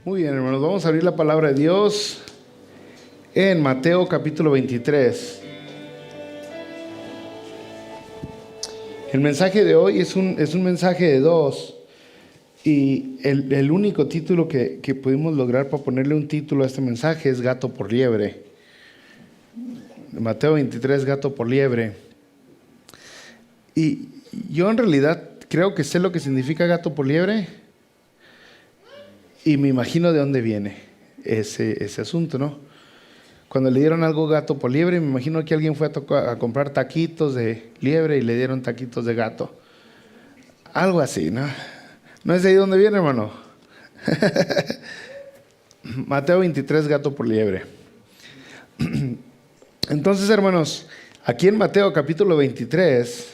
Muy bien, hermanos, vamos a abrir la palabra de Dios en Mateo capítulo 23. El mensaje de hoy es un mensaje de dos, y el único título que pudimos lograr para ponerle un título a este mensaje es Gato por Liebre. Mateo 23, Gato por Liebre. Y yo en realidad creo que sé lo que significa gato por liebre, y me imagino de dónde viene ese asunto, ¿no? Cuando le dieron algo gato por liebre, me imagino que alguien fue a comprar taquitos de liebre y le dieron taquitos de gato. Algo así, ¿no? ¿No es de ahí donde viene, hermano? Mateo 23, gato por liebre. Entonces, hermanos, aquí en Mateo capítulo 23,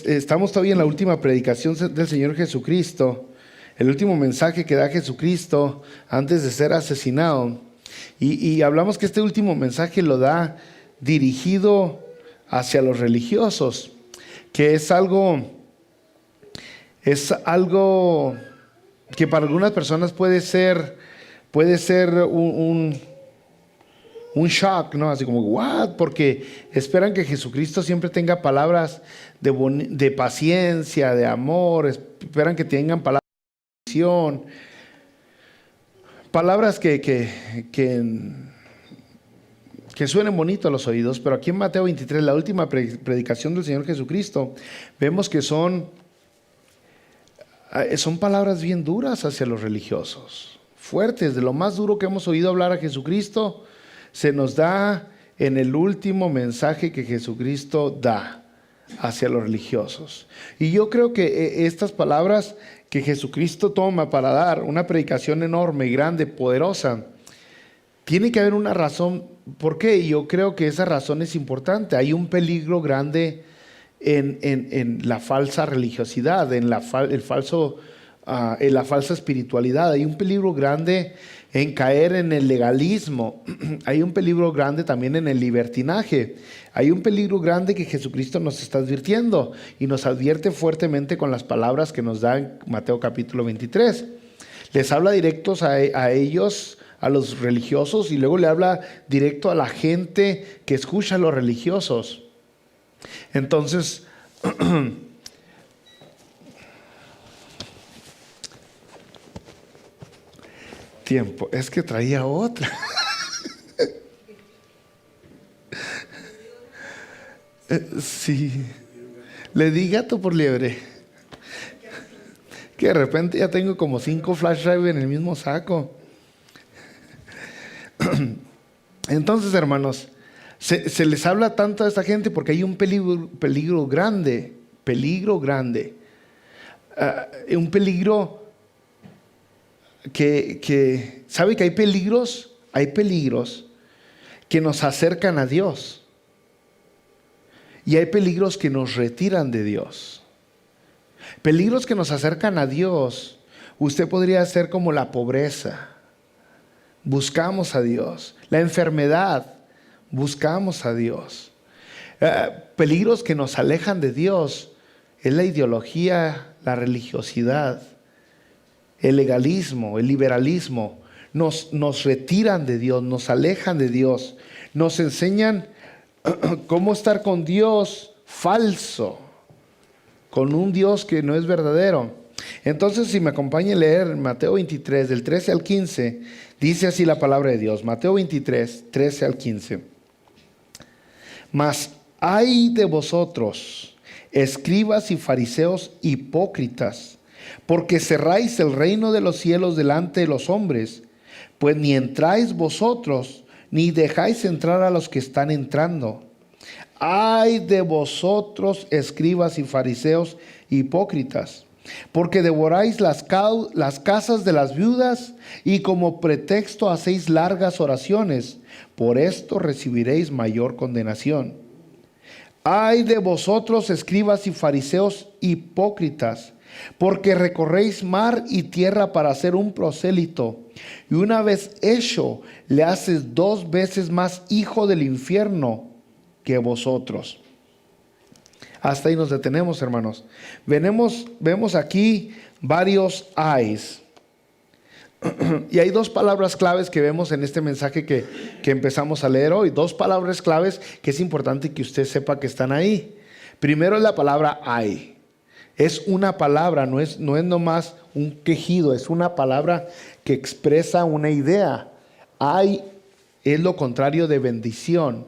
estamos todavía en la última predicación del Señor Jesucristo, el último mensaje que da Jesucristo antes de ser asesinado. Y hablamos que este último mensaje lo da dirigido hacia los religiosos, que es algo que para algunas personas puede ser un shock, ¿no? Así como, ¿what? Porque esperan que Jesucristo siempre tenga palabras de paciencia, de amor, esperan que tengan palabras de bendición, palabras que suenen bonito a los oídos. Pero aquí en Mateo 23, la última predicación del Señor Jesucristo, vemos que son palabras bien duras hacia los religiosos, fuertes. De lo más duro que hemos oído hablar a Jesucristo, se nos da en el último mensaje que Jesucristo da hacia los religiosos. Y yo creo que estas palabras que Jesucristo toma para dar una predicación enorme, grande, poderosa, tiene que haber una razón. ¿Por qué? Y yo creo que esa razón es importante. Hay un peligro grande en la falsa religiosidad, en la falsa espiritualidad. Hay un peligro grande en caer en el legalismo. Hay un peligro grande también en el libertinaje. Hay un peligro grande que Jesucristo nos está advirtiendo, y nos advierte fuertemente con las palabras que nos da en Mateo capítulo 23. Les habla directos a ellos, a los religiosos, y luego le habla directo a la gente que escucha a los religiosos. Entonces, tiempo, es que traía otra. Sí, le di gato por liebre. Que de repente ya tengo como 5 flash drive en el mismo saco. Entonces, hermanos, se les habla tanto a esta gente porque hay un peligro grande, un peligro que ¿sabe que hay peligros que nos acercan a Dios, y hay peligros que nos retiran de Dios? Peligros que nos acercan a Dios, usted podría ser como la pobreza, buscamos a Dios; la enfermedad, buscamos a Dios. Peligros que nos alejan de Dios es la ideología, la religiosidad, el legalismo, el liberalismo. Nos retiran de Dios, nos alejan de Dios, nos enseñan cómo estar con Dios falso, con un Dios que no es verdadero. Entonces, si me acompaña a leer Mateo 23, del 13 al 15, dice así la palabra de Dios. Mateo 23, 13 al 15. Mas ay de vosotros, escribas y fariseos hipócritas, porque cerráis el reino de los cielos delante de los hombres, pues ni entráis vosotros, ni dejáis entrar a los que están entrando. Ay de vosotros, escribas y fariseos hipócritas, porque devoráis las casas de las viudas, y como pretexto hacéis largas oraciones. Por esto recibiréis mayor condenación. Ay de vosotros, escribas y fariseos hipócritas, porque recorréis mar y tierra para hacer un prosélito, y una vez hecho, le haces 2 veces más hijo del infierno que vosotros. Hasta ahí nos detenemos, hermanos. Vemos aquí varios ayes. Y hay dos palabras claves que vemos en este mensaje que empezamos a leer hoy. Dos palabras claves que es importante que usted sepa que están ahí. Primero es la palabra hay. Es una palabra, no es nomás un quejido, es una palabra que expresa una idea. Hay es lo contrario de bendición.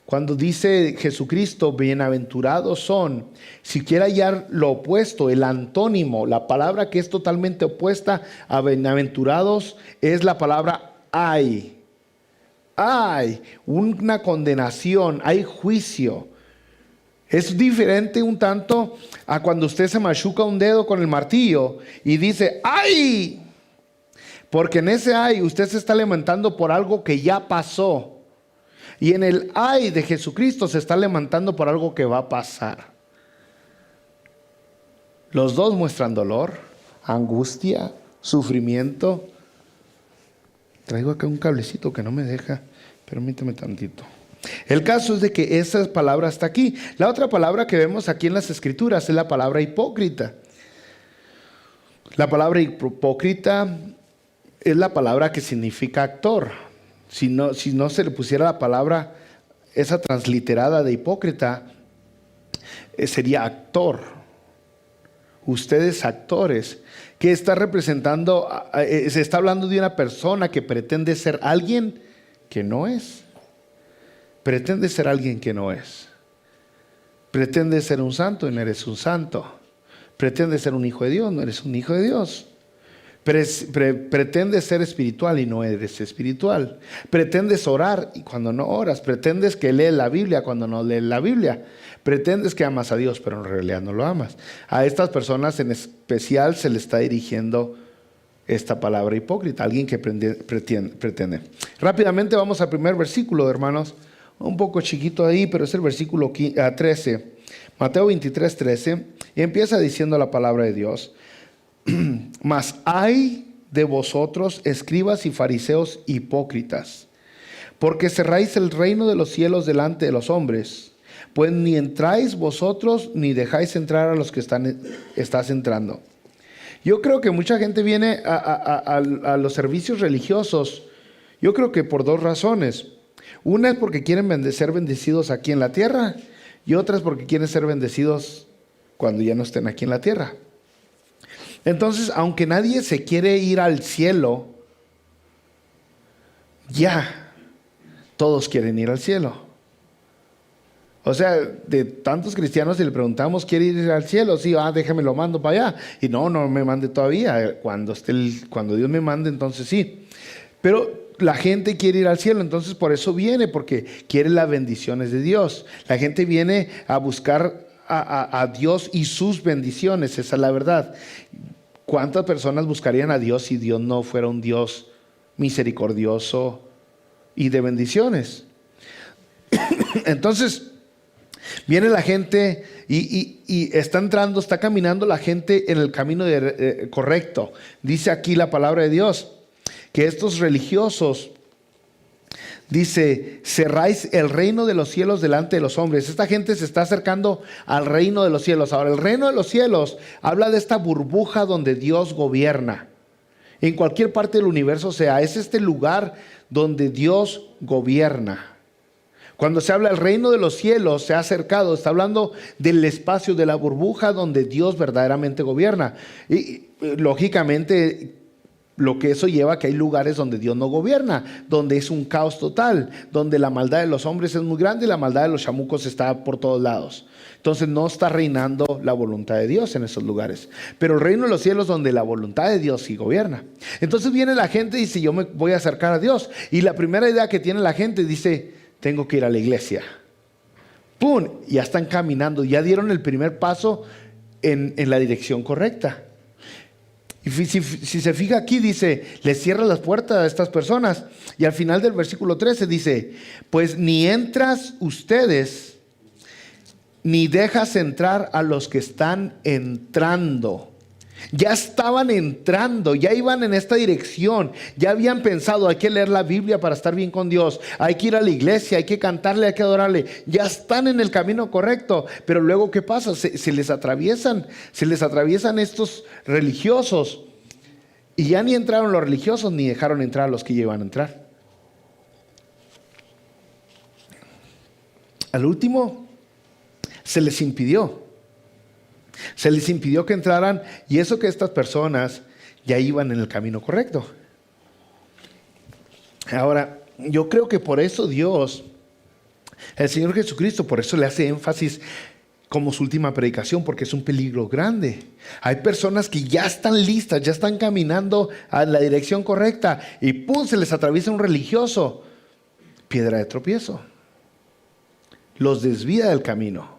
Cuando dice Jesucristo, bienaventurados son, si quiere hallar lo opuesto, el antónimo, la palabra que es totalmente opuesta a bienaventurados es la palabra hay. Hay una condenación, hay juicio. Es diferente un tanto a cuando usted se machuca un dedo con el martillo y dice ¡ay! Porque en ese ay usted se está lamentando por algo que ya pasó. Y en el ay de Jesucristo se está lamentando por algo que va a pasar. Los dos muestran dolor, angustia, sufrimiento. Traigo acá un cablecito que no me deja. Permíteme tantito. El caso es de que esa palabra está aquí. La otra palabra que vemos aquí en las Escrituras es la palabra hipócrita. La palabra hipócrita es la palabra que significa actor. Si no se le pusiera la palabra, esa transliterada de hipócrita, sería actor. Ustedes actores, que está representando, se está hablando de una persona que pretende ser alguien que no es. Pretende ser alguien que no es. Pretende ser un santo y no eres un santo. Pretende ser un hijo de Dios, no eres un hijo de Dios. Pretendes ser espiritual y no eres espiritual. Pretendes orar y cuando no oras. Pretendes que lees la Biblia cuando no lees la Biblia. Pretendes que amas a Dios, pero en realidad no lo amas. A estas personas en especial se le está dirigiendo esta palabra hipócrita. Alguien que pretende. Rápidamente vamos al primer versículo, hermanos. Un poco chiquito ahí, pero es el versículo 13. Mateo 23, 13. Y empieza diciendo la palabra de Dios. Mas hay de vosotros, escribas y fariseos hipócritas, porque cerráis el reino de los cielos delante de los hombres, pues ni entráis vosotros ni dejáis entrar a los que estás entrando. Yo creo que mucha gente viene a los servicios religiosos, yo creo que por dos razones. Una es porque quieren ser bendecidos aquí en la tierra, y otra es porque quieren ser bendecidos cuando ya no estén aquí en la tierra. Entonces, aunque nadie se quiere ir al cielo, ya todos quieren ir al cielo. O sea, de tantos cristianos, si le preguntamos, ¿quiere ir al cielo? Sí, déjame lo mando para allá. Y no me mande todavía. Cuando Dios me mande, entonces sí. Pero la gente quiere ir al cielo, entonces por eso viene, porque quiere las bendiciones de Dios. La gente viene a buscar a Dios y sus bendiciones, esa es la verdad. ¿Cuántas personas buscarían a Dios si Dios no fuera un Dios misericordioso y de bendiciones? Entonces, viene la gente y está caminando la gente en el camino correcto. Dice aquí la palabra de Dios, que estos religiosos, dice, cerráis el reino de los cielos delante de los hombres. Esta gente se está acercando al reino de los cielos. Ahora, el reino de los cielos habla de esta burbuja donde Dios gobierna. En cualquier parte del universo es este lugar donde Dios gobierna. Cuando se habla del reino de los cielos, se ha acercado, está hablando del espacio de la burbuja donde Dios verdaderamente gobierna. Y lógicamente, lo que eso lleva a que hay lugares donde Dios no gobierna, donde es un caos total, donde la maldad de los hombres es muy grande y la maldad de los chamucos está por todos lados. Entonces no está reinando la voluntad de Dios en esos lugares. Pero el reino de los cielos donde la voluntad de Dios sí gobierna. Entonces viene la gente y dice, yo me voy a acercar a Dios. Y la primera idea que tiene la gente dice, tengo que ir a la iglesia. ¡Pum! Ya están caminando, ya dieron el primer paso en la dirección correcta. Y si se fija aquí, dice, les cierra las puertas a estas personas. Y al final del versículo 13 dice, pues ni entras ustedes, ni dejas entrar a los que están entrando. Ya estaban entrando, ya iban en esta dirección, ya habían pensado, hay que leer la Biblia para estar bien con Dios, hay que ir a la iglesia, hay que cantarle, hay que adorarle. Ya están en el camino correcto, pero luego ¿qué pasa? Se les atraviesan estos religiosos Y ya ni entraron los religiosos ni dejaron entrar a los que ya iban a entrar. Al último, se les impidió que entraran, y eso que estas personas ya iban en el camino correcto. Ahora, yo creo que por eso Dios, el Señor Jesucristo, por eso le hace énfasis como su última predicación, porque es un peligro grande. Hay personas que ya están listas, ya están caminando a la dirección correcta, y ¡pum!, se les atraviesa un religioso. Piedra de tropiezo. Los desvía del camino.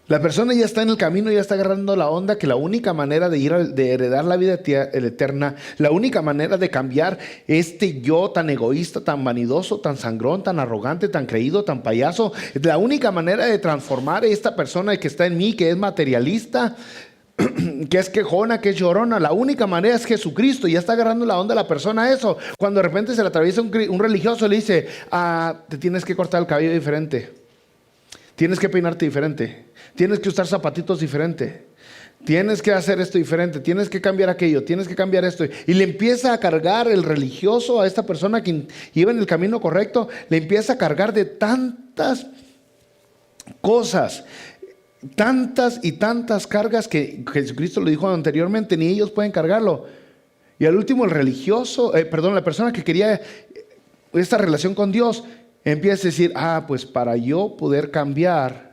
La persona ya está en el camino, ya está agarrando la onda, que la única manera de heredar la vida eterna, la única manera de cambiar este yo tan egoísta, tan vanidoso, tan sangrón, tan arrogante, tan creído, tan payaso, la única manera de transformar a esta persona que está en mí, que es materialista, que es quejona, que es llorona, la única manera es Jesucristo. Ya está agarrando la onda a la persona eso. Cuando de repente se le atraviesa un religioso, le dice, te tienes que cortar el cabello diferente, tienes que peinarte diferente, tienes que usar zapatitos diferente, tienes que hacer esto diferente, tienes que cambiar aquello, tienes que cambiar esto. Y le empieza a cargar el religioso a esta persona que iba en el camino correcto, le empieza a cargar de tantas cosas, tantas y tantas cargas que Jesucristo lo dijo anteriormente, ni ellos pueden cargarlo. Y al último el religioso, la persona que quería esta relación con Dios, empieza a decir, pues para yo poder cambiar,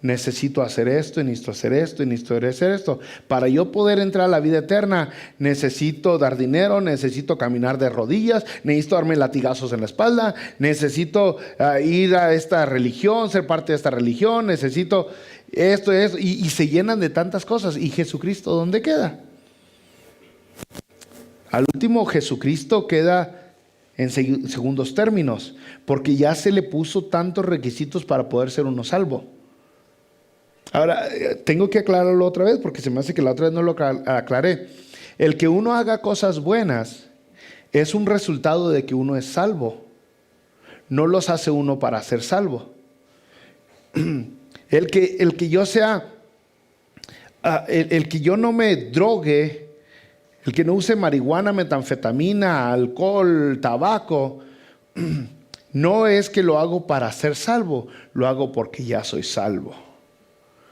necesito hacer esto, y necesito hacer esto, y necesito hacer esto. Para yo poder entrar a la vida eterna, necesito dar dinero, necesito caminar de rodillas, necesito darme latigazos en la espalda, necesito ir a esta religión, ser parte de esta religión, necesito esto, y se llenan de tantas cosas. ¿Y Jesucristo dónde queda? Al último, Jesucristo queda en segundos términos, porque ya se le puso tantos requisitos para poder ser uno salvo. Ahora, tengo que aclararlo otra vez, porque se me hace que la otra vez no lo aclaré. El que uno haga cosas buenas es un resultado de que uno es salvo. No los hace uno para ser salvo. El que yo sea, el que yo no me drogue, el que no use marihuana, metanfetamina, alcohol, tabaco, no es que lo hago para ser salvo, lo hago porque ya soy salvo.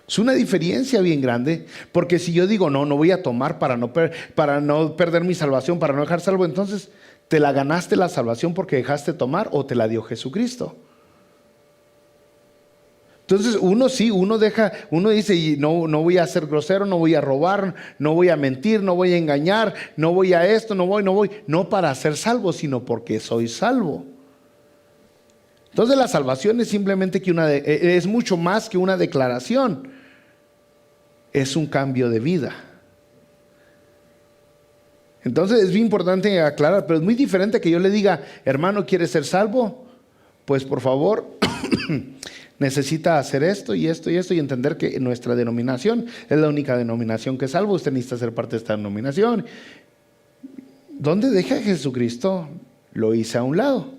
Es una diferencia bien grande, porque si yo digo, no voy a tomar para no perder mi salvación, para no dejar salvo, entonces te la ganaste la salvación porque dejaste tomar, o te la dio Jesucristo. Entonces uno dice, no voy a ser grosero, no voy a robar, no voy a mentir, no voy a engañar, no voy a esto, no voy, no para ser salvo, sino porque soy salvo. Entonces la salvación es simplemente es mucho más que una declaración. Es un cambio de vida. Entonces es bien importante aclarar, pero es muy diferente que yo le diga, hermano, ¿quieres ser salvo? Pues por favor, necesita hacer esto y esto y esto, y entender que nuestra denominación es la única denominación que es salvo. Usted necesita ser parte de esta denominación. ¿Dónde deja a Jesucristo? Lo hice a un lado.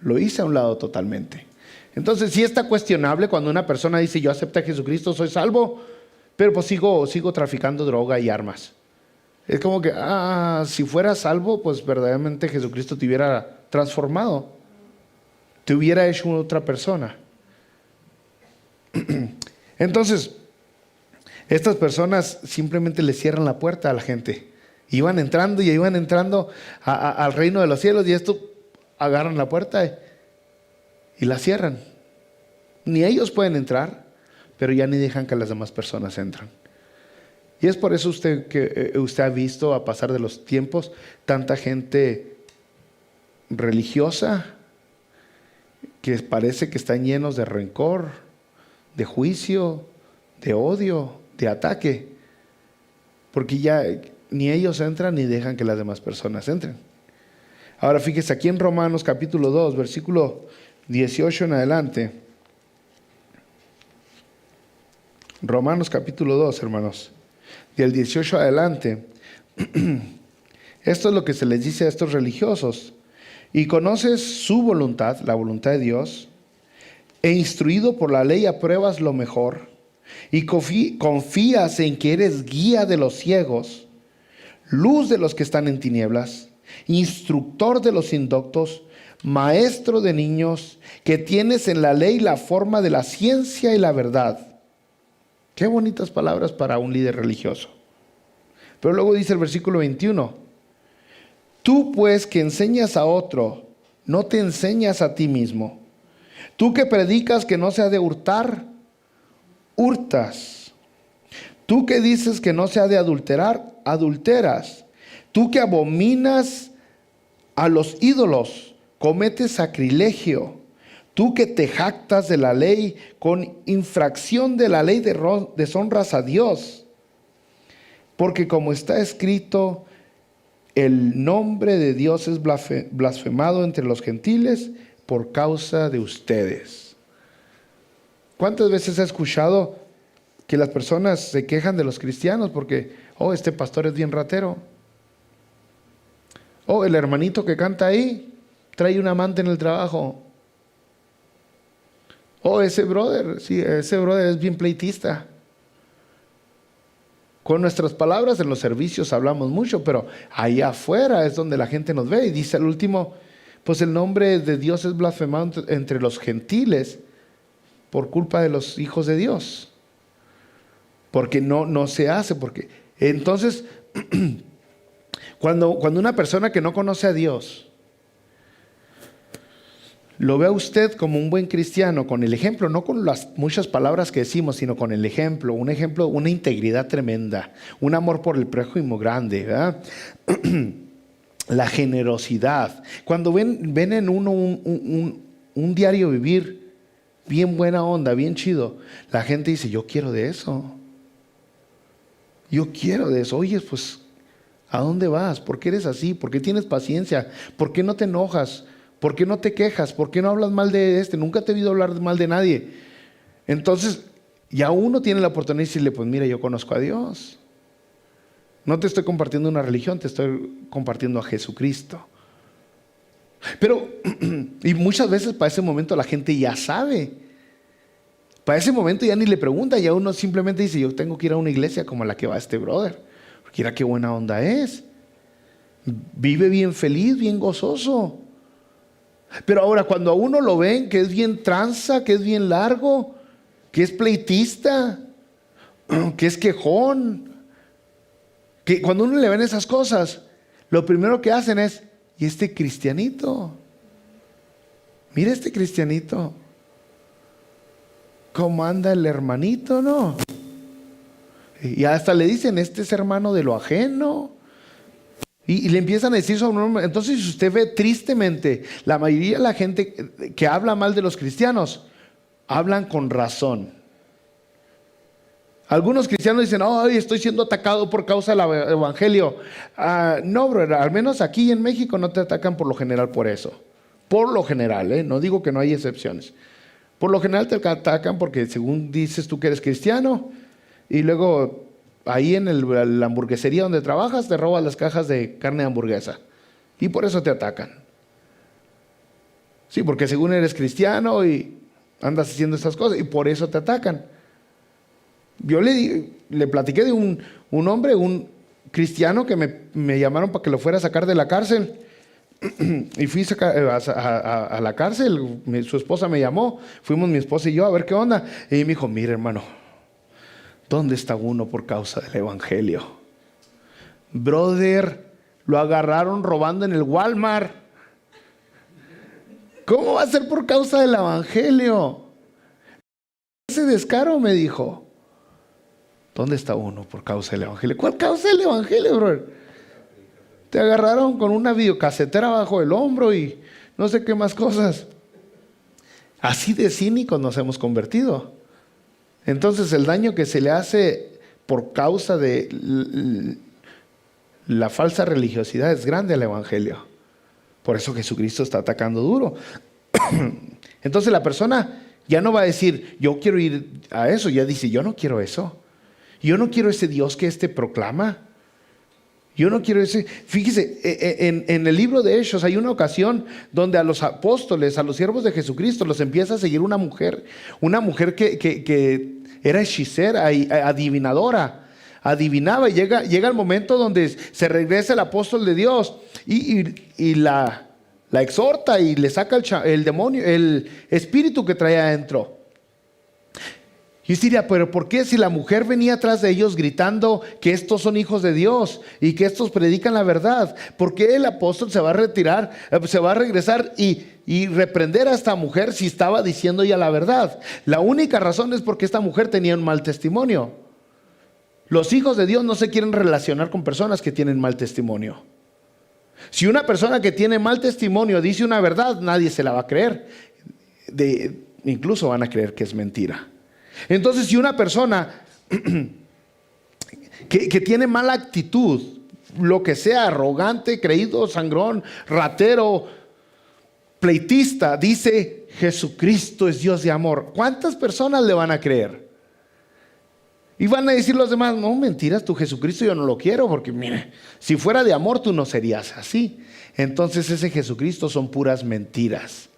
Lo hice a un lado totalmente. Entonces sí está cuestionable cuando una persona dice, yo acepto a Jesucristo, soy salvo, pero pues sigo traficando droga y armas. Es como que, si fuera salvo, pues verdaderamente Jesucristo te hubiera transformado, te hubiera hecho otra persona. Entonces, estas personas simplemente le cierran la puerta a la gente. Iban entrando al reino de los cielos, y esto agarran la puerta y la cierran. Ni ellos pueden entrar, pero ya ni dejan que las demás personas entren. Y es por eso que usted ha visto, a pasar de los tiempos, tanta gente religiosa que parece que están llenos de rencor, de juicio, de odio, de ataque, porque ya ni ellos entran ni dejan que las demás personas entren. Ahora fíjese aquí en Romanos capítulo 2, versículo 18 en adelante. Romanos capítulo 2, hermanos, del 18 adelante. Esto es lo que se les dice a estos religiosos. Y conoces su voluntad, la voluntad de Dios, e instruido por la ley apruebas lo mejor, y confías en que eres guía de los ciegos, luz de los que están en tinieblas, instructor de los indoctos, maestro de niños, que tienes en la ley la forma de la ciencia y la verdad. Qué bonitas palabras para un líder religioso. Pero luego dice el versículo 21, tú pues que enseñas a otro, no te enseñas a ti mismo. Tú que predicas que no se ha de hurtar, hurtas. Tú que dices que no se ha de adulterar, adulteras. Tú que abominas a los ídolos, cometes sacrilegio. Tú que te jactas de la ley, con infracción de la ley deshonras a Dios. Porque como está escrito, el nombre de Dios es blasfemado entre los gentiles por causa de ustedes. ¿Cuántas veces he escuchado que las personas se quejan de los cristianos porque, oh, este pastor es bien ratero? Oh, el hermanito que canta ahí trae un amante en el trabajo. Oh, ese brother es bien pleitista. Con nuestras palabras en los servicios hablamos mucho, pero allá afuera es donde la gente nos ve. Y dice al último, pues el nombre de Dios es blasfemado entre los gentiles por culpa de los hijos de Dios. Porque no se hace. Porque entonces, cuando una persona que no conoce a Dios lo ve a usted como un buen cristiano, con el ejemplo, no con las muchas palabras que decimos, sino con el ejemplo, una integridad tremenda, un amor por el prójimo grande, ¿verdad? La generosidad. Cuando ven en uno un diario vivir bien buena onda, bien chido, la gente dice, yo quiero de eso. Yo quiero de eso. Oye, pues, ¿a dónde vas? ¿Por qué eres así? ¿Por qué tienes paciencia? ¿Por qué no te enojas? ¿Por qué no te quejas? ¿Por qué no hablas mal de este? Nunca te he oído hablar mal de nadie. Entonces, ya uno tiene la oportunidad de decirle, pues mira, yo conozco a Dios. No te estoy compartiendo una religión, te estoy compartiendo a Jesucristo. Pero, y muchas veces para ese momento la gente ya sabe. Para ese momento ya ni le pregunta, ya uno simplemente dice, yo tengo que ir a una iglesia como la que va este brother. Porque mira qué buena onda es. Vive bien feliz, bien gozoso. Pero ahora cuando a uno lo ven que es bien tranza, que es bien largo, que es pleitista, que es quejón, que cuando uno le ven esas cosas, lo primero que hacen es, ¿y este cristianito? Mira este cristianito, ¿cómo anda el hermanito, no? Y hasta le dicen, este es hermano de lo ajeno. Y le empiezan a decir sobre un hombre. Entonces, si usted ve tristemente, la mayoría de la gente que habla mal de los cristianos, hablan con razón. Algunos cristianos dicen, ay, estoy siendo atacado por causa del evangelio. No, brother, al menos aquí en México no te atacan por lo general por eso. Por lo general, no digo que no hay excepciones. Por lo general te atacan porque según dices tú que eres cristiano, y luego ahí en la hamburguesería donde trabajas, te roban las cajas de carne de hamburguesa. Y por eso te atacan. Sí, porque según eres cristiano y andas haciendo estas cosas, y por eso te atacan. Yo le platiqué de un hombre, un cristiano, que me llamaron para que lo fuera a sacar de la cárcel. Y fui a la cárcel, su esposa me llamó, fuimos mi esposa y yo a ver qué onda. Y me dijo, mire hermano, ¿dónde está uno por causa del evangelio? Brother, lo agarraron robando en el Walmart. ¿Cómo va a ser por causa del evangelio? Ese descaro, me dijo. ¿Dónde está uno por causa del evangelio? ¿Cuál causa del evangelio, brother? Te agarraron con una videocasetera bajo el hombro y no sé qué más cosas. Así de cínicos nos hemos convertido. Entonces el daño que se le hace por causa de la falsa religiosidad es grande al evangelio. Por eso Jesucristo está atacando duro. Entonces la persona ya no va a decir, yo quiero ir a eso. Ya dice, yo no quiero eso. Yo no quiero ese Dios que proclama. Yo no quiero decir, fíjese, en el libro de Hechos hay una ocasión donde a los apóstoles, a los siervos de Jesucristo, los empieza a seguir una mujer que era hechicera y adivinadora, adivinaba, y llega el momento donde se regresa el apóstol de Dios y la exhorta y le saca el demonio, el espíritu que traía adentro. Y usted diría, pero ¿por qué si la mujer venía atrás de ellos gritando que estos son hijos de Dios y que estos predican la verdad? ¿Por qué el apóstol se va a retirar, se va a regresar y reprender a esta mujer si estaba diciendo ya la verdad? La única razón es porque esta mujer tenía un mal testimonio. Los hijos de Dios no se quieren relacionar con personas que tienen mal testimonio. Si una persona que tiene mal testimonio dice una verdad, nadie se la va a creer. Incluso van a creer que es mentira. Entonces, si una persona que tiene mala actitud, lo que sea, arrogante, creído, sangrón, ratero, pleitista, dice Jesucristo es Dios de amor, ¿cuántas personas le van a creer? Y van a decir los demás, no, mentiras, tu Jesucristo yo no lo quiero, porque mire, si fuera de amor tú no serías así. Entonces ese Jesucristo son puras mentiras.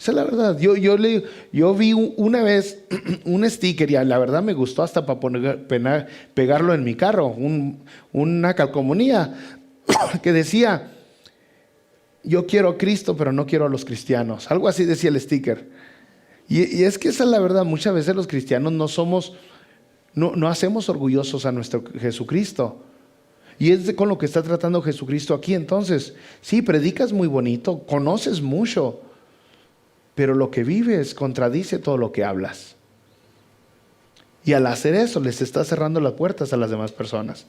Esa es la verdad. Yo vi una vez un sticker y la verdad me gustó hasta para pegarlo en mi carro, una calcomanía que decía, yo quiero a Cristo pero no quiero a los cristianos. Algo así decía el sticker. Y es que esa es la verdad. Muchas veces los cristianos no hacemos orgullosos a nuestro Jesucristo. Y es con lo que está tratando Jesucristo aquí. Entonces, sí, predicas muy bonito, conoces mucho, pero lo que vives contradice todo lo que hablas. Y al hacer eso, les estás cerrando las puertas a las demás personas.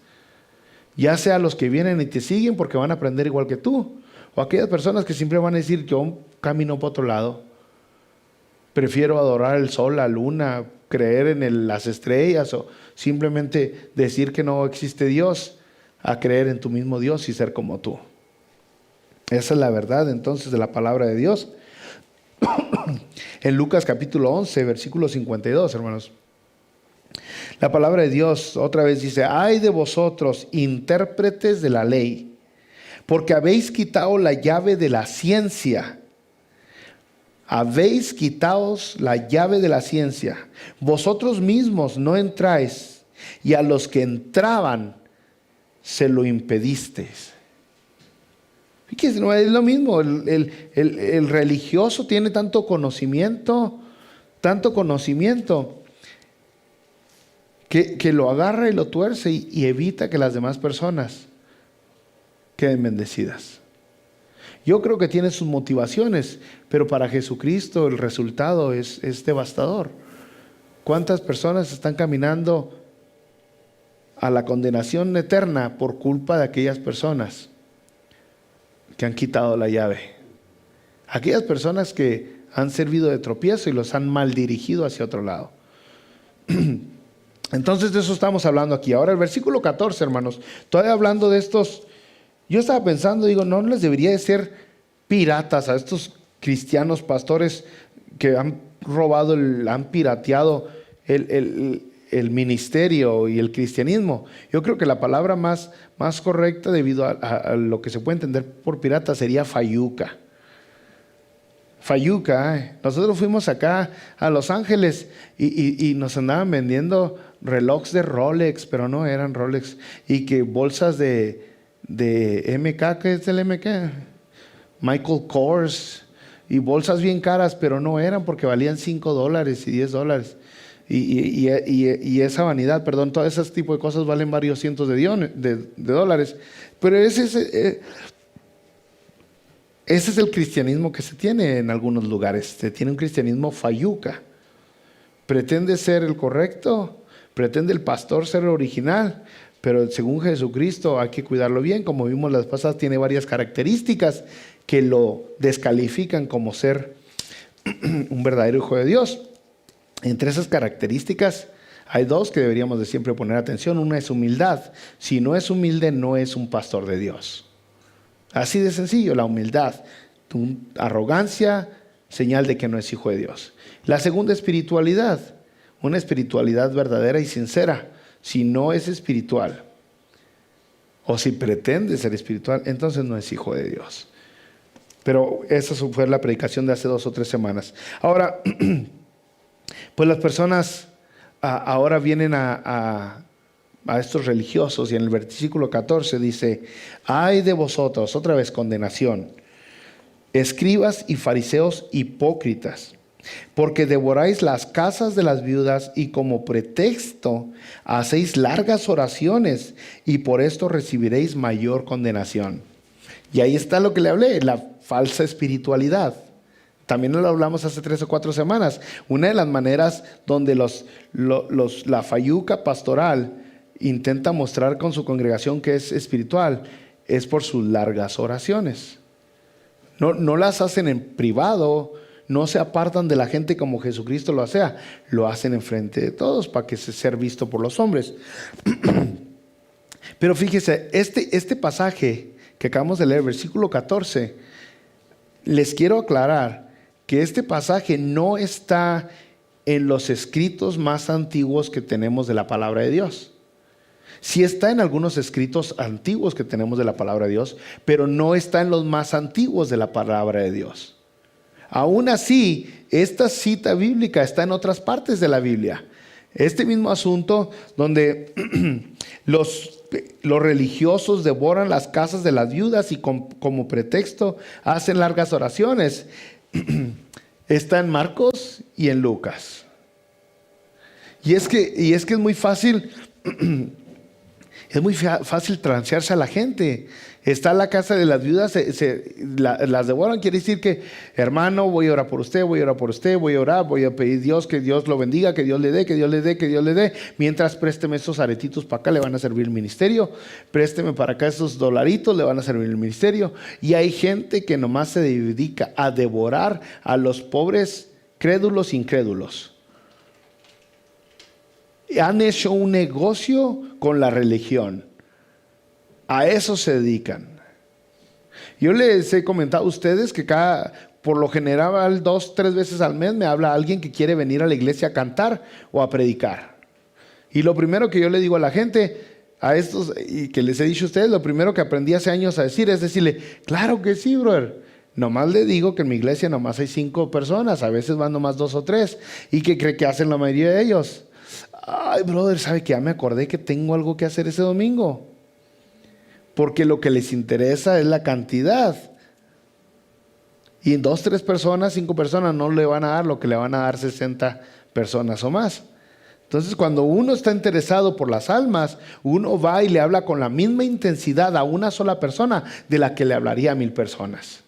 Ya sea a los que vienen y te siguen porque van a aprender igual que tú, o aquellas personas que siempre van a decir, yo camino para otro lado. Prefiero adorar el sol, la luna, creer en las estrellas, o simplemente decir que no existe Dios, a creer en tu mismo Dios y ser como tú. Esa es la verdad entonces de la palabra de Dios. En Lucas capítulo 11, versículo 52, hermanos. La palabra de Dios otra vez dice, ay de vosotros, intérpretes de la ley, porque habéis quitado la llave de la ciencia. Habéis quitado la llave de la ciencia. Vosotros mismos no entráis, y a los que entraban se lo impedisteis. Fíjense, no es lo mismo. El religioso tiene tanto conocimiento, que lo agarra y lo tuerce y evita que las demás personas queden bendecidas. Yo creo que tiene sus motivaciones, pero para Jesucristo el resultado es devastador. ¿Cuántas personas están caminando a la condenación eterna por culpa de aquellas personas que han quitado la llave? Aquellas personas que han servido de tropiezo y los han mal dirigido hacia otro lado. Entonces de eso estamos hablando aquí. Ahora el versículo 14, hermanos, todavía hablando de estos, yo estaba pensando, digo, no les debería de ser piratas a estos cristianos pastores que han robado, han pirateado el ministerio y el cristianismo. Yo creo que la palabra más correcta debido a lo que se puede entender por pirata sería fayuca. Fayuca, nosotros fuimos acá a Los Ángeles y nos andaban vendiendo relojes de Rolex, pero no eran Rolex, y que bolsas de MK, ¿qué es el MK? Michael Kors, y bolsas bien caras, pero no eran porque valían $5 y $10. Y esa vanidad, perdón, todo ese tipo de cosas valen varios cientos de dólares. Pero ese es el cristianismo que se tiene en algunos lugares. Se tiene un cristianismo fayuca. Pretende ser el correcto, pretende el pastor ser el original, pero según Jesucristo hay que cuidarlo bien. Como vimos las pasadas, tiene varias características que lo descalifican como ser un verdadero hijo de Dios. Entre esas características hay dos que deberíamos de siempre poner atención. Una es humildad. Si no es humilde, no es un pastor de Dios. Así de sencillo, la humildad. Arrogancia, señal de que no es hijo de Dios. La segunda, espiritualidad. Una espiritualidad verdadera y sincera. Si no es espiritual, o si pretende ser espiritual, entonces no es hijo de Dios. Pero esa fue la predicación de hace 2 o 3 semanas. Ahora, pues las personas ahora vienen a estos religiosos, y en el versículo 14 dice: ay de vosotros, otra vez condenación, escribas y fariseos hipócritas, porque devoráis las casas de las viudas y como pretexto hacéis largas oraciones, y por esto recibiréis mayor condenación. Y ahí está lo que le hablé, la falsa espiritualidad. También lo hablamos hace 3 o 4 semanas. Una de las maneras donde la fayuca pastoral intenta mostrar con su congregación que es espiritual es por sus largas oraciones. No las hacen en privado, no se apartan de la gente como Jesucristo lo hacía, lo hacen enfrente de todos para que sea visto por los hombres. Pero fíjese, este pasaje que acabamos de leer, versículo 14, les quiero aclarar que este pasaje no está en los escritos más antiguos que tenemos de la palabra de Dios. Sí está en algunos escritos antiguos que tenemos de la palabra de Dios, pero no está en los más antiguos de la palabra de Dios. Aún así, esta cita bíblica está en otras partes de la Biblia. Este mismo asunto donde los religiosos devoran las casas de las viudas y como pretexto hacen largas oraciones, está en Marcos y en Lucas. Y es que es muy fácil transearse a la gente. Está en la casa de las viudas, las devoran. Quiere decir que, hermano, voy a orar por usted, voy a orar por usted, voy a orar, voy a pedir a Dios que Dios lo bendiga, que Dios le dé, que Dios le dé, que Dios le dé. Mientras présteme esos aretitos para acá, le van a servir el ministerio. Présteme para acá esos dolaritos, le van a servir el ministerio. Y hay gente que nomás se dedica a devorar a los pobres crédulos incrédulos. Han hecho un negocio con la religión. A eso se dedican. Yo les he comentado a ustedes que por lo general 2 o 3 veces al mes me habla alguien que quiere venir a la iglesia a cantar o a predicar. Y lo primero que yo le digo a la gente, a estos, y que les he dicho a ustedes, lo primero que aprendí hace años a decir es decirle: claro que sí, brother. Nomás le digo que en mi iglesia nomás hay 5 personas, a veces van nomás 2 o 3. ¿Y qué cree que hacen la mayoría de ellos? Ay, brother, ¿sabe que ya me acordé que tengo algo que hacer ese domingo? Porque lo que les interesa es la cantidad. Y en 2, 3 personas, 5 personas no le van a dar lo que le van a dar 60 personas o más. Entonces, cuando uno está interesado por las almas, uno va y le habla con la misma intensidad a una sola persona de la que le hablaría a 1000 personas.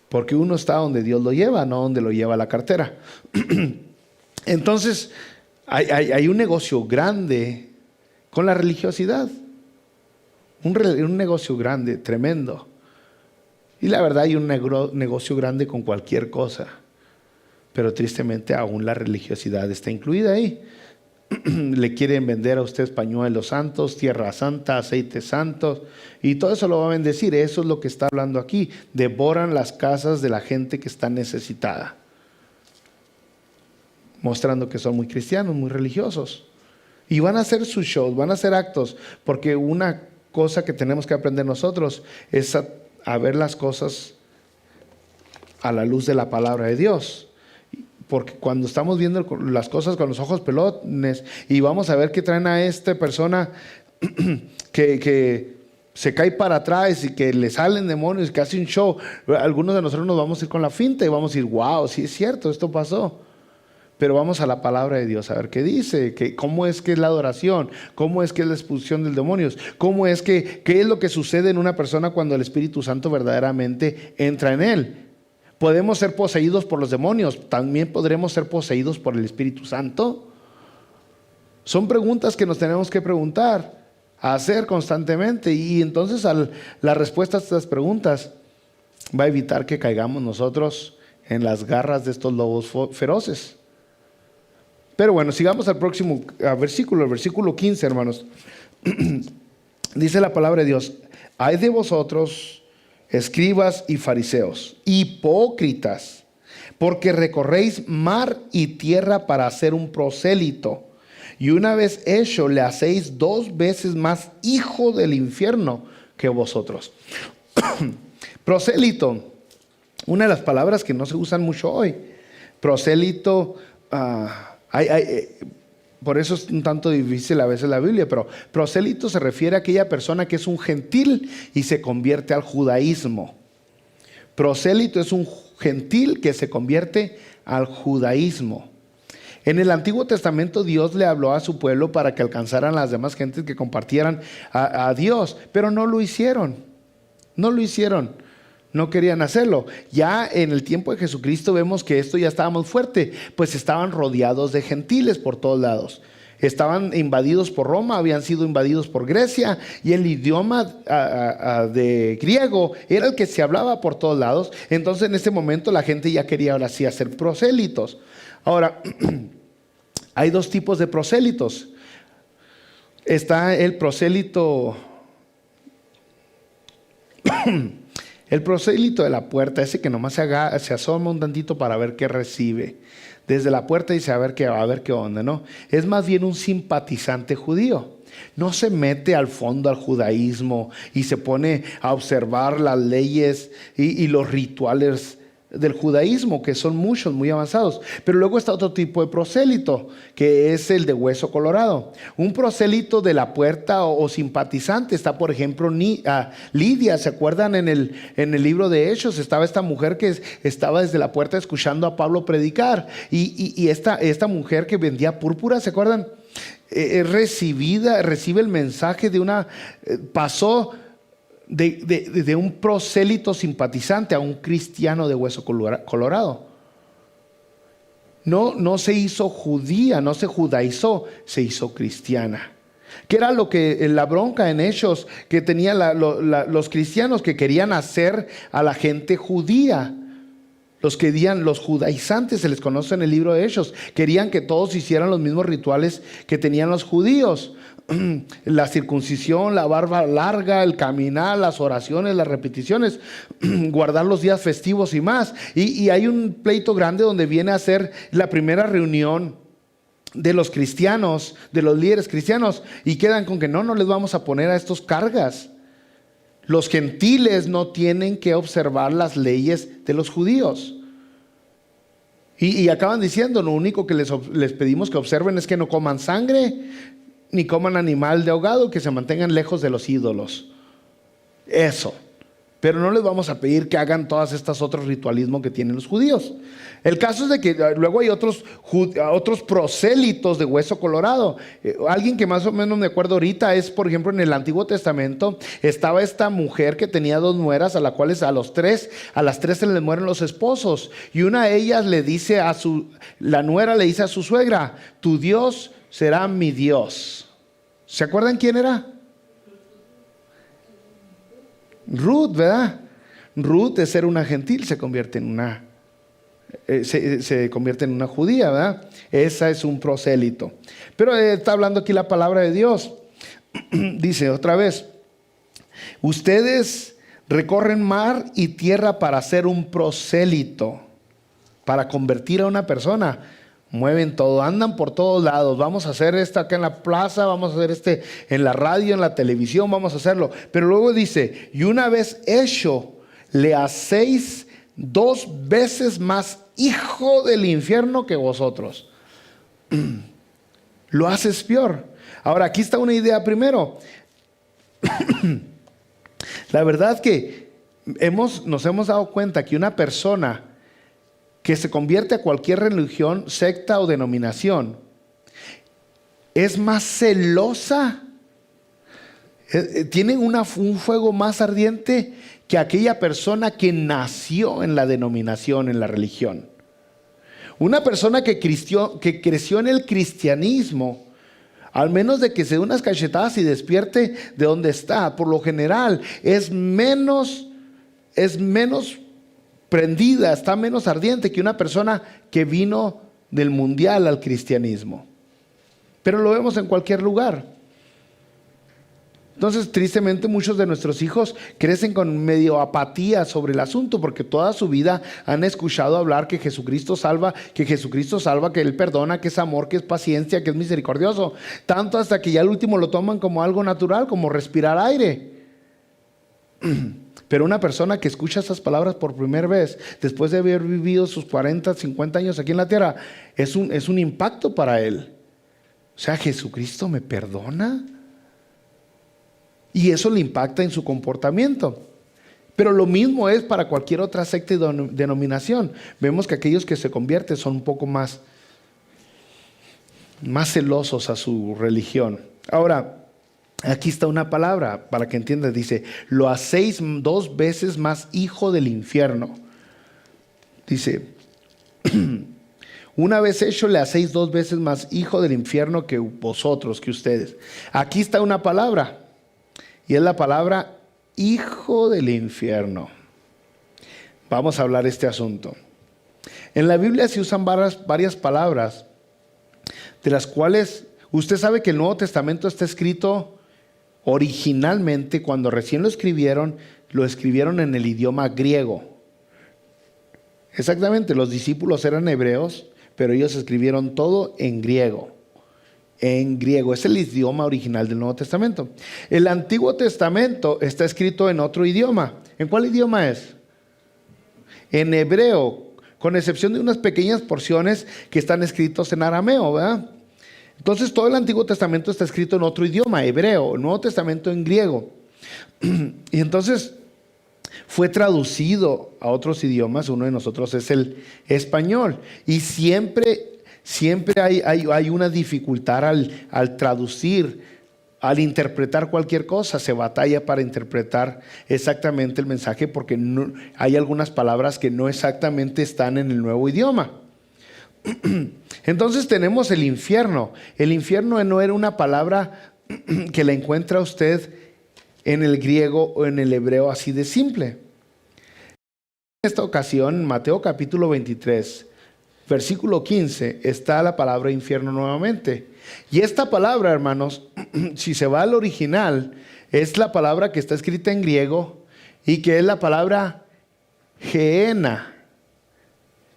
Porque uno está donde Dios lo lleva, no donde lo lleva la cartera. Entonces, hay un negocio grande con la religiosidad. Un negocio grande, tremendo. Y la verdad hay un negocio grande con cualquier cosa. Pero tristemente aún la religiosidad está incluida ahí. Le quieren vender a ustedes pañuelos santos, tierra santa, aceites santos, y todo eso lo va a bendecir. Eso es lo que está hablando aquí. Devoran las casas de la gente que está necesitada, mostrando que son muy cristianos, muy religiosos. Y van a hacer sus shows, van a hacer actos, porque una cosa que tenemos que aprender nosotros es a ver las cosas a la luz de la palabra de Dios. Porque cuando estamos viendo las cosas con los ojos pelones y vamos a ver que traen a esta persona que se cae para atrás y que le salen demonios, que hace un show, algunos de nosotros nos vamos a ir con la finta y vamos a decir: wow, sí es cierto, esto pasó. Pero vamos a la palabra de Dios a ver qué dice, cómo es que es la adoración, cómo es que es la expulsión de demonios, qué es lo que sucede en una persona cuando el Espíritu Santo verdaderamente entra en él. ¿Podemos ser poseídos por los demonios? ¿También podremos ser poseídos por el Espíritu Santo? Son preguntas que nos tenemos que preguntar, a hacer constantemente, y entonces la respuesta a estas preguntas va a evitar que caigamos nosotros en las garras de estos lobos feroces. Pero bueno, sigamos al próximo versículo, el versículo 15, hermanos. Dice la palabra de Dios: ay de vosotros, escribas y fariseos, hipócritas, porque recorréis mar y tierra para hacer un prosélito, y una vez hecho le hacéis 2 veces más hijo del infierno que vosotros. Prosélito, una de las palabras que no se usan mucho hoy. Prosélito, por eso es un tanto difícil a veces la Biblia, pero prosélito se refiere a aquella persona que es un gentil y se convierte al judaísmo. Prosélito es un gentil que se convierte al judaísmo. En el Antiguo Testamento Dios le habló a su pueblo para que alcanzaran las demás gentes que compartieran a Dios, pero no lo hicieron. No querían hacerlo. Ya en el tiempo de Jesucristo vemos que esto ya estaba muy fuerte, pues estaban rodeados de gentiles por todos lados. Estaban invadidos por Roma, habían sido invadidos por Grecia, y el idioma de griego era el que se hablaba por todos lados. Entonces en ese momento la gente ya quería ahora sí hacer prosélitos. Ahora, hay 2 tipos de prosélitos. Está el prosélito el prosélito de la puerta, ese que nomás se asoma un tantito para ver qué recibe. Desde la puerta dice a ver qué onda, ¿no? Es más bien un simpatizante judío. No se mete al fondo al judaísmo y se pone a observar las leyes y los rituales del judaísmo, que son muchos, muy avanzados. Pero luego está otro tipo de prosélito, que es el de hueso colorado. Un prosélito de la puerta o simpatizante está, por ejemplo, Lidia. ¿Se acuerdan en el libro de Hechos? Estaba esta mujer que estaba desde la puerta escuchando a Pablo predicar, y esta mujer que vendía púrpura, ¿se acuerdan? Recibe el mensaje de pasó de un prosélito simpatizante a un cristiano de hueso colorado. No se hizo judía, no se judaizó, se hizo cristiana. Que era la bronca en Hechos que tenían los cristianos, que querían hacer a la gente judía. Los judaizantes, se les conoce en el libro de Hechos, querían que todos hicieran los mismos rituales que tenían los judíos. La circuncisión, la barba larga, el caminar, las oraciones, las repeticiones, guardar los días festivos y más. Y hay un pleito grande donde viene a ser la primera reunión de los cristianos, de los líderes cristianos, y quedan con que no les vamos a poner a estos cargas. Los gentiles no tienen que observar las leyes de los judíos. Y acaban diciendo, lo único que les pedimos que observen es que no coman sangre, ni coman animal de ahogado, que se mantengan lejos de los ídolos. Eso. Pero no les vamos a pedir que hagan todas estas otros ritualismos que tienen los judíos. El caso es de que luego hay otros prosélitos de hueso colorado. Alguien que más o menos me acuerdo ahorita es, por ejemplo, en el Antiguo Testamento estaba esta mujer que tenía 2 nueras, a las cuales a las 3 se les mueren los esposos. Y una de ellas le dice la nuera le dice a su suegra: tu Dios será mi Dios. ¿Se acuerdan quién era? Ruth, ¿verdad? Ruth, de ser una gentil, se convierte en una judía, ¿verdad? Esa es un prosélito. Pero está hablando aquí la palabra de Dios. Dice otra vez: ustedes recorren mar y tierra para ser un prosélito, para convertir a una persona. Mueven todo, andan por todos lados. Vamos a hacer esto acá en la plaza, vamos a hacer en la radio, en la televisión, vamos a hacerlo. Pero luego dice: y una vez hecho, le hacéis 2 veces más hijo del infierno que vosotros. Lo haces peor. Ahora, aquí está una idea primero. La verdad que nos hemos dado cuenta que una persona que se convierte a cualquier religión, secta o denominación, es más celosa, tiene un fuego más ardiente que aquella persona que nació en la denominación, en la religión. Una persona que creció en el cristianismo, al menos de que se dé unas cachetadas y despierte de donde está, por lo general es menos prendida, está menos ardiente que una persona que vino del mundial al cristianismo. Pero lo vemos en cualquier lugar. Entonces, tristemente, muchos de nuestros hijos crecen con medio apatía sobre el asunto porque toda su vida han escuchado hablar que Jesucristo salva, que Él perdona, que es amor, que es paciencia, que es misericordioso. Tanto hasta que ya al último lo toman como algo natural, como respirar aire. Pero una persona que escucha esas palabras por primera vez, después de haber vivido sus 40, 50 años aquí en la tierra, es un impacto para él. O sea, ¿Jesucristo me perdona? Y eso le impacta en su comportamiento. Pero lo mismo es para cualquier otra secta y denominación. Vemos que aquellos que se convierten son un poco más celosos a su religión. Ahora, aquí está una palabra para que entiendas. Dice, lo hacéis 2 veces más hijo del infierno. Dice, una vez hecho le hacéis 2 veces más hijo del infierno que vosotros, que ustedes. Aquí está una palabra. Y es la palabra hijo del infierno. Vamos a hablar de este asunto. En la Biblia se usan varias palabras, de las cuales usted sabe que el Nuevo Testamento está escrito originalmente, cuando recién lo escribieron en el idioma griego. Exactamente, los discípulos eran hebreos, pero ellos escribieron todo en griego. En griego, es el idioma original del Nuevo Testamento. El Antiguo Testamento está escrito en otro idioma. ¿En cuál idioma es? En hebreo, con excepción de unas pequeñas porciones que están escritos en arameo, ¿verdad? Entonces todo el Antiguo Testamento está escrito en otro idioma, hebreo, el Nuevo Testamento en griego. Y entonces fue traducido a otros idiomas. Uno de nosotros es el español. Y siempre hay una dificultad al traducir, al interpretar cualquier cosa. Se batalla para interpretar exactamente el mensaje porque hay algunas palabras que no exactamente están en el nuevo idioma. Entonces tenemos el infierno. El infierno no era una palabra que la encuentra usted en el griego o en el hebreo así de simple. En esta ocasión, Mateo capítulo 23, versículo 15, está la palabra infierno nuevamente. Y esta palabra, hermanos, si se va al original, es la palabra que está escrita en griego y que es la palabra Gehenna.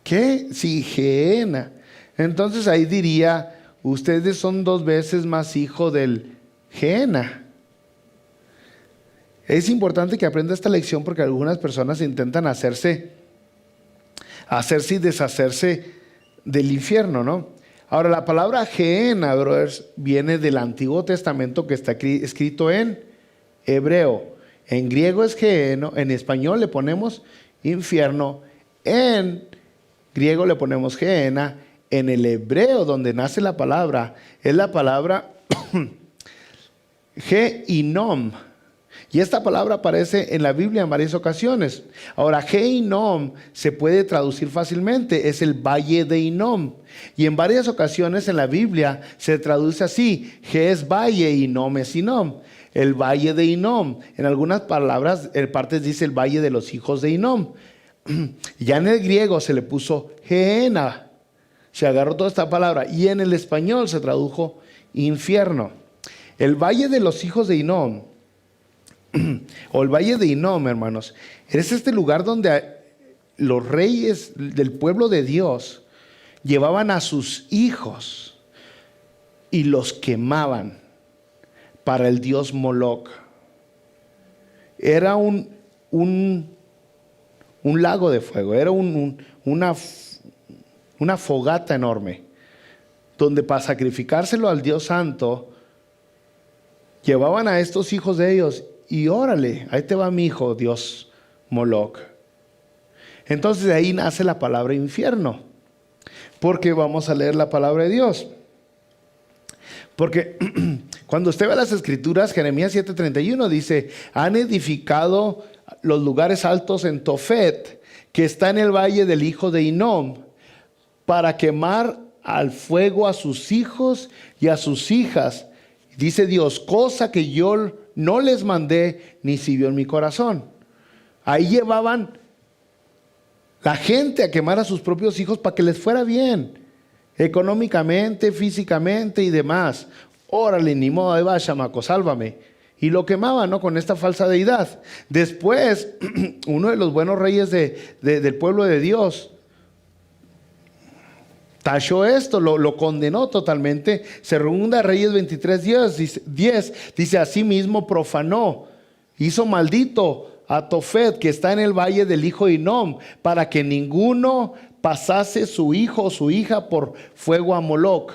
¿Qué? Sí, Gehenna. Entonces ahí diría, ustedes son 2 veces más hijo del Gehenna. Es importante que aprenda esta lección porque algunas personas intentan hacerse y deshacerse del infierno, ¿no? Ahora, la palabra Gehenna, brothers, viene del Antiguo Testamento que está escrito en hebreo. En griego es Gehenna, en español le ponemos infierno, en griego le ponemos Gehenna, en el hebreo donde nace la palabra, es la palabra Gehinom. Y esta palabra aparece en la Biblia en varias ocasiones. Ahora, Gehinom se puede traducir fácilmente, es el valle de Hinnom. Y en varias ocasiones en la Biblia se traduce así, Ge es valle y Hinnom es Hinnom. El valle de Hinnom. En algunas partes dice el valle de los hijos de Hinnom. Ya en el griego se le puso Gehenna. Se agarró toda esta palabra y en el español se tradujo infierno. El valle de los hijos de Hinnom, o el valle de Hinnom, hermanos, es este lugar donde los reyes del pueblo de Dios llevaban a sus hijos y los quemaban para el dios Moloch. Era un lago de fuego, era una fogata enorme, donde para sacrificárselo al Dios Santo, llevaban a estos hijos de ellos y órale, ahí te va mi hijo, Dios Moloch. Entonces de ahí nace la palabra infierno, porque vamos a leer la palabra de Dios. Porque cuando usted ve las escrituras, Jeremías 7:31 dice, han edificado los lugares altos en Tofet, que está en el valle del hijo de Hinnom, para quemar al fuego a sus hijos y a sus hijas. Dice Dios, cosa que yo no les mandé ni si vio en mi corazón. Ahí llevaban la gente a quemar a sus propios hijos para que les fuera bien, económicamente, físicamente y demás. Órale, ni modo, ahí va, chamaco, sálvame. y lo quemaban, ¿no? Con esta falsa deidad. Después, uno de los buenos reyes del pueblo de Dios tachó esto, lo condenó totalmente. Segunda Reyes 23:10 dice: asimismo profanó, hizo maldito a Tofet, que está en el valle del hijo de Hinnom, para que ninguno pasase su hijo o su hija por fuego a Moloc.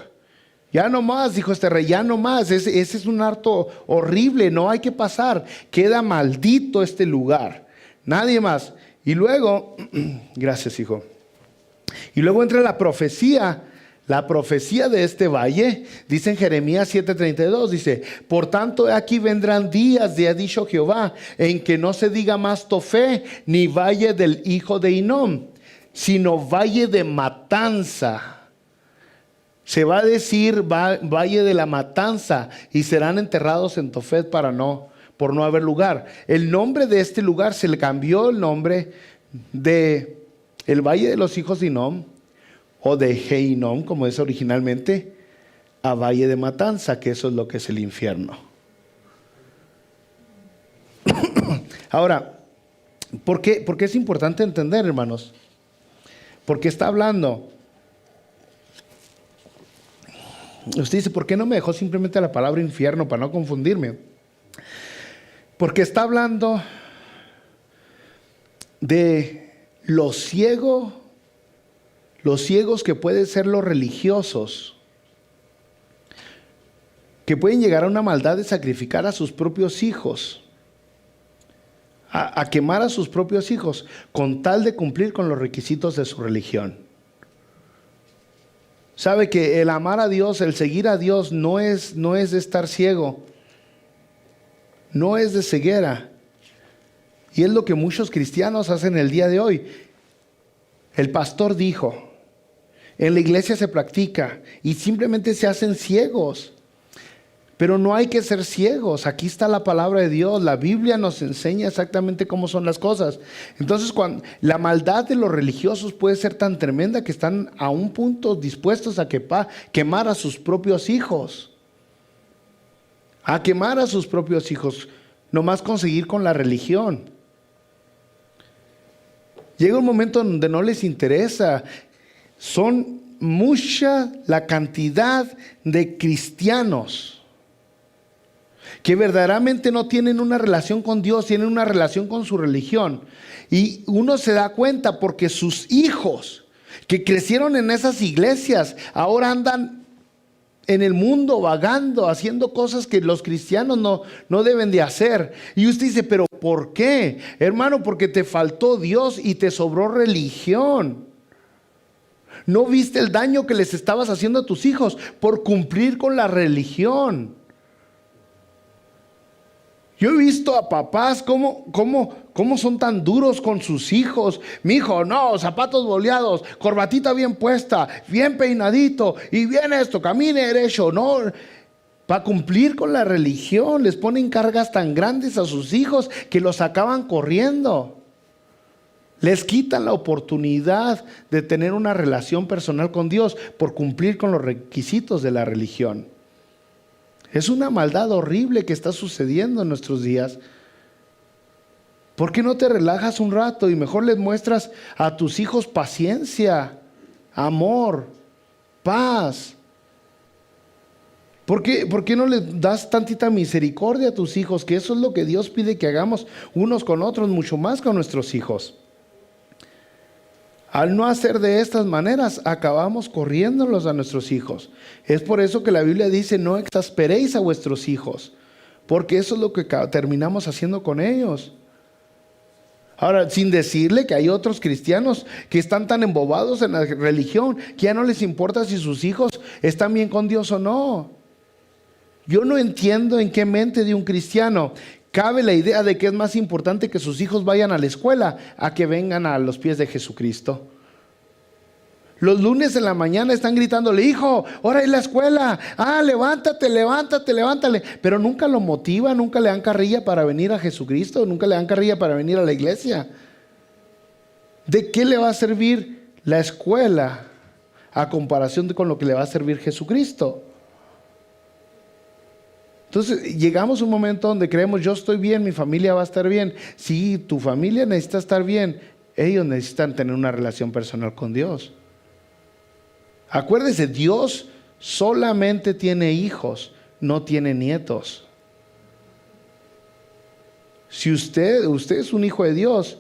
Ya no más, dijo este rey, ya no más. Ese es un acto horrible, no hay que pasar. Queda maldito este lugar. Nadie más. Y luego, gracias, hijo. Y luego entra la profecía de este valle. Dice en Jeremías 7:32, dice: por tanto, aquí vendrán días, ha dicho Jehová, en que no se diga más Tofé, ni valle del hijo de Hinnom, sino valle de matanza. Se va a decir valle de la matanza, y serán enterrados en Tofet por no haber lugar. El nombre de este lugar se le cambió el nombre de el valle de los hijos de Hinnom, o de Hinnom, como es originalmente, a valle de matanza, que eso es lo que es el infierno. Ahora, ¿por qué es importante entender, hermanos? Porque está hablando. Usted dice: ¿por qué no me dejó simplemente la palabra infierno para no confundirme? Porque está hablando de los ciegos que pueden ser los religiosos, que pueden llegar a una maldad de sacrificar a sus propios hijos, a quemar a sus propios hijos, con tal de cumplir con los requisitos de su religión. Sabe que el amar a Dios, el seguir a Dios, no es de estar ciego, no es de ceguera. Y es lo que muchos cristianos hacen el día de hoy. El pastor dijo, en la iglesia se practica, y simplemente se hacen ciegos. Pero no hay que ser ciegos. Aquí está la palabra de Dios. La Biblia nos enseña exactamente cómo son las cosas. Entonces, la maldad de los religiosos puede ser tan tremenda que están a un punto dispuestos a quemar a sus propios hijos. A quemar a sus propios hijos. Nomás conseguir con la religión. Llega un momento donde no les interesa. Son mucha la cantidad de cristianos que verdaderamente no tienen una relación con Dios, tienen una relación con su religión. Y uno se da cuenta porque sus hijos que crecieron en esas iglesias ahora andan en el mundo vagando, haciendo cosas que los cristianos no deben de hacer. Y usted dice: ¿pero por qué? Hermano, porque te faltó Dios y te sobró religión. ¿No viste el daño que les estabas haciendo a tus hijos por cumplir con la religión? Yo he visto a papás cómo son tan duros con sus hijos. Mi hijo, no, zapatos boleados, corbatita bien puesta, bien peinadito, y bien esto, camine derecho, no. Para cumplir con la religión les ponen cargas tan grandes a sus hijos que los acaban corriendo. Les quitan la oportunidad de tener una relación personal con Dios por cumplir con los requisitos de la religión. Es una maldad horrible que está sucediendo en nuestros días. ¿Por qué no te relajas un rato y mejor les muestras a tus hijos paciencia, amor, paz? ¿Por qué no les das tantita misericordia a tus hijos? Que eso es lo que Dios pide que hagamos unos con otros, mucho más con nuestros hijos. Al no hacer de estas maneras, acabamos corriéndolos a nuestros hijos. Es por eso que la Biblia dice: no exasperéis a vuestros hijos, porque eso es lo que terminamos haciendo con ellos. Ahora, sin decirle que hay otros cristianos que están tan embobados en la religión que ya no les importa si sus hijos están bien con Dios o no. Yo no entiendo en qué mente de un cristiano cabe la idea de que es más importante que sus hijos vayan a la escuela a que vengan a los pies de Jesucristo. Los lunes en la mañana están gritándole: hijo, ahora es la escuela, levántate, levántale. Pero nunca lo motivan, nunca le dan carrilla para venir a Jesucristo, nunca le dan carrilla para venir a la iglesia. ¿De qué le va a servir la escuela a comparación con lo que le va a servir Jesucristo? Entonces llegamos a un momento donde creemos, yo estoy bien, mi familia va a estar bien. Sí, tu familia necesita estar bien. Ellos necesitan tener una relación personal con Dios. Acuérdese, Dios solamente tiene hijos, no tiene nietos. Si usted es un hijo de Dios,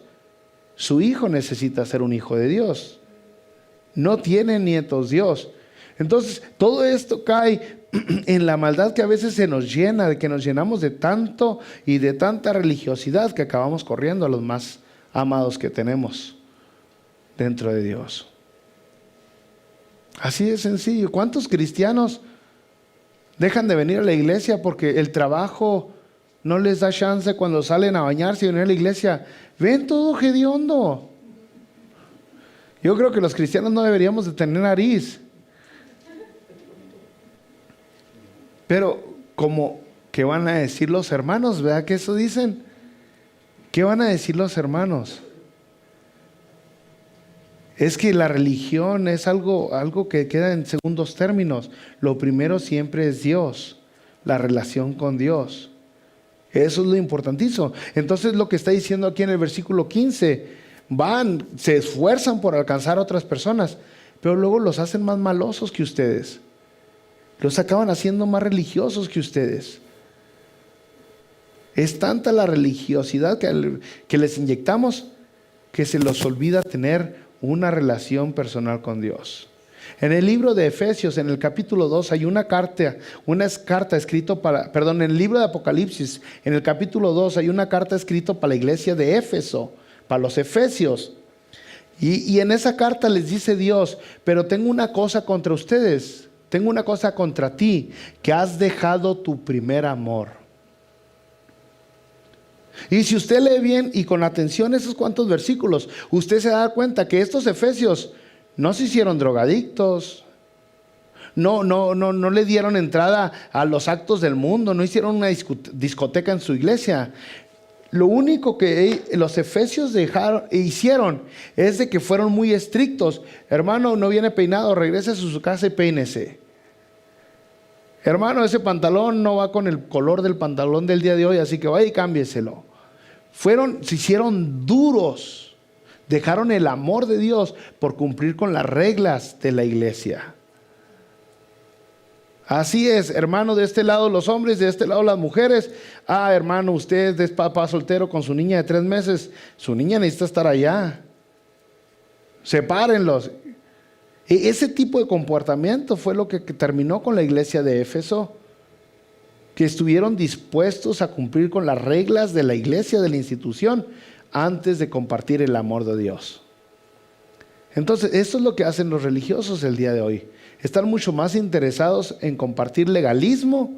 su hijo necesita ser un hijo de Dios. No tiene nietos Dios. Entonces, todo esto cae en la maldad que a veces se nos llena, de que nos llenamos de tanto y de tanta religiosidad que acabamos corriendo a los más amados que tenemos dentro de Dios. Así de sencillo. ¿Cuántos cristianos dejan de venir a la iglesia porque el trabajo no les da chance cuando salen a bañarse y venir a la iglesia? Ven todo hediondo. Yo creo que los cristianos no deberíamos de tener nariz. Pero como, ¿qué van a decir los hermanos? ¿Verdad que eso dicen? ¿Qué van a decir los hermanos? Es que la religión es algo que queda en segundos términos. Lo primero siempre es Dios, la relación con Dios. Eso es lo importantísimo. Entonces lo que está diciendo aquí en el versículo 15, se esfuerzan por alcanzar a otras personas, pero luego los hacen más malosos que ustedes. Los acaban haciendo más religiosos que ustedes. Es tanta la religiosidad que les inyectamos que se los olvida tener una relación personal con Dios. En el libro de Efesios, en el capítulo 2, hay una carta escrita en el libro de Apocalipsis, en el capítulo 2, hay una carta escrita para la iglesia de Éfeso, para los efesios. Y en esa carta les dice Dios, pero tengo una cosa contra ustedes, tengo una cosa contra ti, que has dejado tu primer amor. Y si usted lee bien y con atención esos cuantos versículos, usted se da cuenta que estos efesios no se hicieron drogadictos, no le dieron entrada a los actos del mundo, no hicieron una discoteca en su iglesia. Lo único que los efesios hicieron es de que fueron muy estrictos. Hermano, no viene peinado, regrese a su casa y peínese. Hermano, ese pantalón no va con el color del pantalón del día de hoy, así que vaya y cámbieselo. Se hicieron duros, dejaron el amor de Dios por cumplir con las reglas de la iglesia. Así es, hermano, de este lado los hombres, de este lado las mujeres. Hermano, usted es papá soltero con su niña de 3 meses, su niña necesita estar allá. Sepárenlos. Ese tipo de comportamiento fue lo que terminó con la iglesia de Éfeso, que estuvieron dispuestos a cumplir con las reglas de la iglesia, de la institución, antes de compartir el amor de Dios. Entonces, eso es lo que hacen los religiosos el día de hoy. Están mucho más interesados en compartir legalismo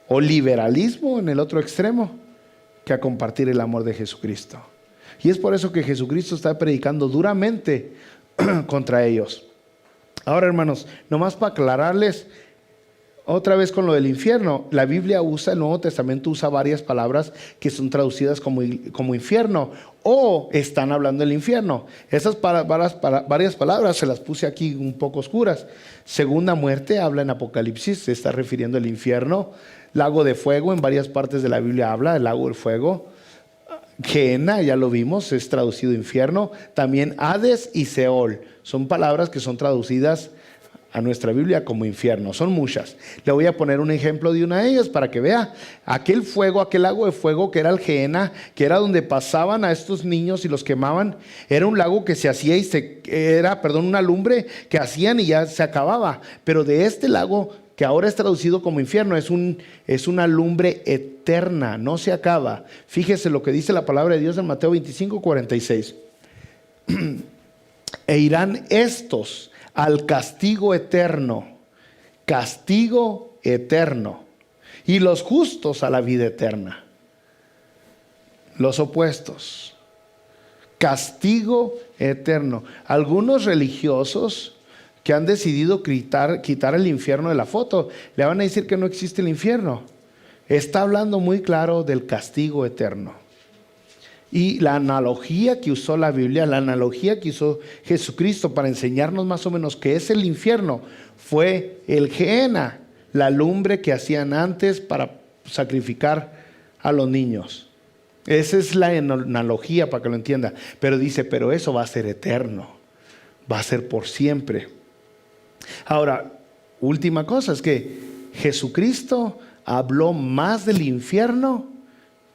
o liberalismo en el otro extremo que a compartir el amor de Jesucristo. Y es por eso que Jesucristo está predicando duramente contra ellos. Ahora, hermanos, nomás para aclararles otra vez con lo del infierno, la Biblia el Nuevo Testamento usa varias palabras que son traducidas como infierno o están hablando del infierno. Esas varias palabras se las puse aquí un poco oscuras. Segunda muerte habla en Apocalipsis, se está refiriendo al infierno. Lago de fuego, en varias partes de la Biblia habla del lago del fuego. Gehenna, ya lo vimos, es traducido infierno. También Hades y Seol son palabras que son traducidas a nuestra Biblia como infierno. Son muchas. Le voy a poner un ejemplo de una de ellas para que vea. Aquel lago de fuego que era el Gehenna, que era donde pasaban a estos niños y los quemaban, era un lago que se hacía una lumbre que hacían y ya se acababa. Pero de este lago, que ahora es traducido como infierno, es una lumbre eterna, no se acaba. Fíjese lo que dice la palabra de Dios en Mateo 25:46. E irán estos al castigo eterno, y los justos a la vida eterna. Los opuestos, castigo eterno. Algunos religiosos que han decidido quitar el infierno de la foto, le van a decir que no existe el infierno. Está hablando muy claro del castigo eterno. Y la analogía que usó la Biblia, la analogía que usó Jesucristo para enseñarnos más o menos qué es el infierno, fue el Gehenna. la lumbre que hacían antes para sacrificar a los niños. Esa es la analogía para que lo entienda. Pero dice, pero eso va a ser eterno, va a ser por siempre. Ahora, última cosa es que Jesucristo habló más del infierno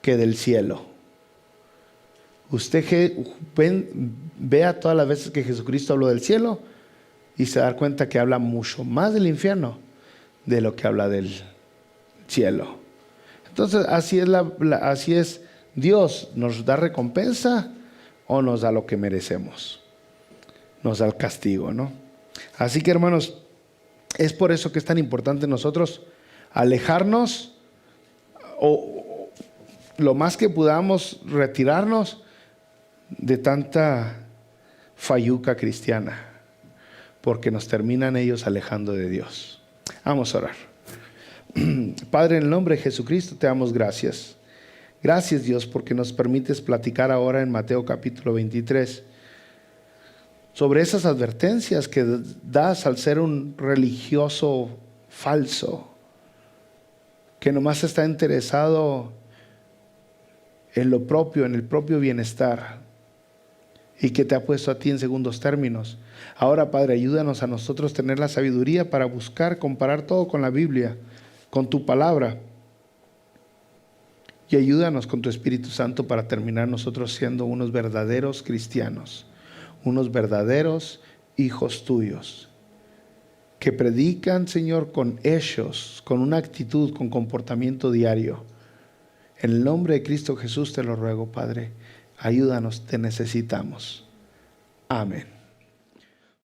que del cielo. Usted vea todas las veces que Jesucristo habló del cielo y se da cuenta que habla mucho más del infierno de lo que habla del cielo. Entonces así es Dios, ¿nos da recompensa o nos da lo que merecemos? Nos da el castigo, ¿no? Así que, hermanos, es por eso que es tan importante nosotros alejarnos o lo más que podamos retirarnos de tanta fayuca cristiana, porque nos terminan ellos alejando de Dios. Vamos a orar. Padre, en el nombre de Jesucristo te damos gracias. Gracias, Dios, porque nos permites platicar ahora en Mateo capítulo 23 sobre esas advertencias que das al ser un religioso falso, que nomás está interesado en lo propio, en el propio bienestar, y que te ha puesto a ti en segundos términos. Ahora, Padre, ayúdanos a nosotros tener la sabiduría para buscar, comparar todo con la Biblia, con tu palabra. Y ayúdanos con tu Espíritu Santo para terminar nosotros siendo unos verdaderos cristianos, unos verdaderos hijos tuyos, que predican, Señor, con hechos, con una actitud, con comportamiento diario. En el nombre de Cristo Jesús te lo ruego, Padre. Ayúdanos, te necesitamos. Amén.